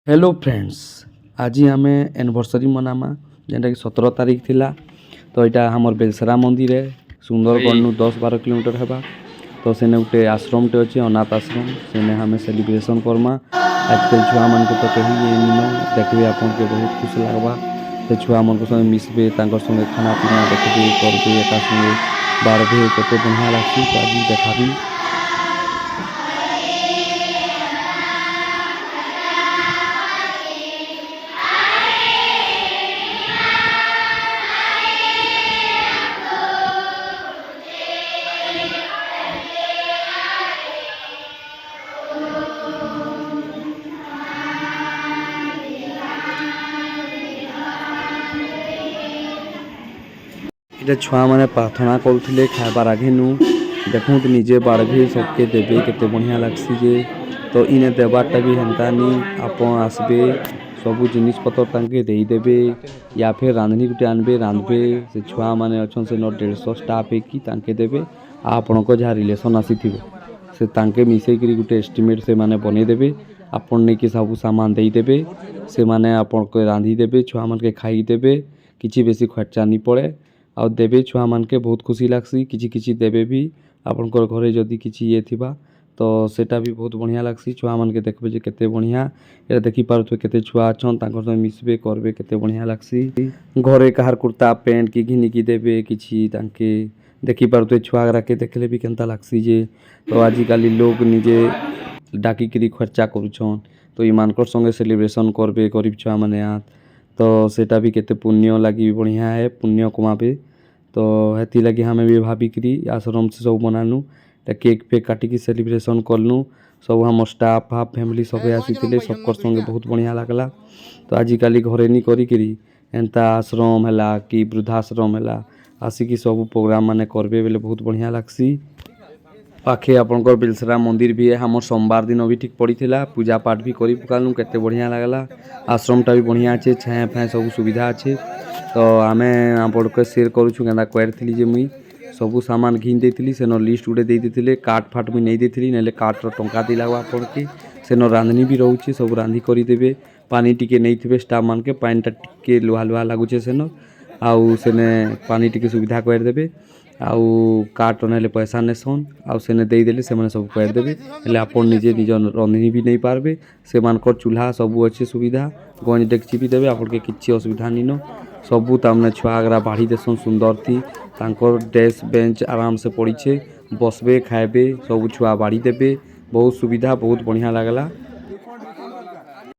Hello friends, आज आम anniversary Manama जेनटा कि 17 तारीख थिला। तो यहाँ हमर बेलसरा मंदिर है सुंदरगढ़ 10-12 किलोमीटर है। तो सेने गोटे आश्रमटे अच्छे अनाथ आश्रम सेने हमें सेलिब्रेशन करमा। आजकल छुआ मन को तो कहीं देखिए आपन के बहुत खुश लगवा। से छुआ मन संगे मिसबे संगे खाना पीना देखबे करबे एक संगे बाढ़बे केते बढ़िया लगसी। तो आज देखाबी इटा छुआ मैंने प्रार्थना करुले खाबार आगे नु देखूँ तो निजे बाढ़े सबके देवे केते बढ़िया लगसी जे। तो इने देवारटा भी हेन्ता नी आप आसबे सबू जिनिस पतर तांके देदेवे या फिर रांधनी गुटे आनबे रांधबे से छुआ मैंने अच्छन से 150 स्टाफ है कि तांके देवे आपण को जहाँ रिलेसन आसी से तांके मिसेकरी गुटे एस्टिमेट से माने बने देवे आपण नहीं कि सब सामान देदेवे से माने आपण को रांधी देवे छुआ मन के खाई देवे किसी बेसी खर्चा नहीं पड़े आ देवे छुआ मान के बहुत खुशी लगसी किसी देवे भी आपनकर घरे जदि किसी ये थिबा तो सेटा भी बहुत बढ़िया लगसी छुआ मान के देखबे जे केते बढ़िया एरा देखि पारुथबे केते छुआ अछन तांकर संग मिसबे करबे केते बढ़िया लगसी। घरे कहार कुर्ता पैंट की घिनी की देवे किछि तांके देखि पारुथबे छुआ गरा के देखले भी केनता लगसी जे। तो आजिकाली लोग निजे डाकी करी खर्चा करुछन तो इमानकर संगे सेलिब्रेशन करबे गरीब छुआ माने आ तो सेटा भी केते पुण्य लगी बढ़िया है पुण्य कमाबे। तो हेती लगी हमें भी भाविकी आश्रम से सब बनानु केक फेक काटिकी सेलिब्रेशन कलु सब हम स्टाफ हाफ फैमिली सब आसी सबकर संगे बहुत बढ़िया लगला। तो आजिकाली घरे नहीं करी एंता आश्रम है कि वृद्धाश्रम है आसिकी सब प्रोग्राम माने करबे बेले बहुत बढ़िया लगसी। पाखे आपनकर बेलसरा मंदिर भी है हमर सोमवार दिन भी ठीक पड़ी थिला पूजा पाठ भी करी पकालु केते बढ़िया लगला। आश्रमटा भी बढ़िया अच्छे छाया फाया सब सुविधा अच्छे। तो आमे आपण के शेयर करूछु केना क्वार थी जे मुई सबू सामान घिन देथिली सेनो लिस्ट गुटे दे देथिले काट फाट मुई नहीं देथिली नेले काट रो टंका दे लागवा आपण के सेनो रांधनी भी रहउछि सब रांधी करी देबे पानी टिके नहीं थिबे स्टाफ मान के पानी टा टिके लुहा लुहा लागुचे सेनो आउ सेने पानी टिके सुविधा कर देबे आउ काट नेले पैसा नेसन आउ सेने दे देले से माने सब कर देबे हेले आपण निजे निज रांधनी भी नहीं पारबे से मानकर चूल्हा सबू अच्छे सुविधा गंज डेक्ची भी देबे आपण के किछि असुविधा निनो सबू तमने छुआ आगरा बाढ़ी देसन सुंदर थी तांकर डेस्क बेंच आराम से पड़ी छे बसबे खाएबे सब छुआ बाढ़ी देबे बहुत सुविधा बहुत बढ़िया लगला।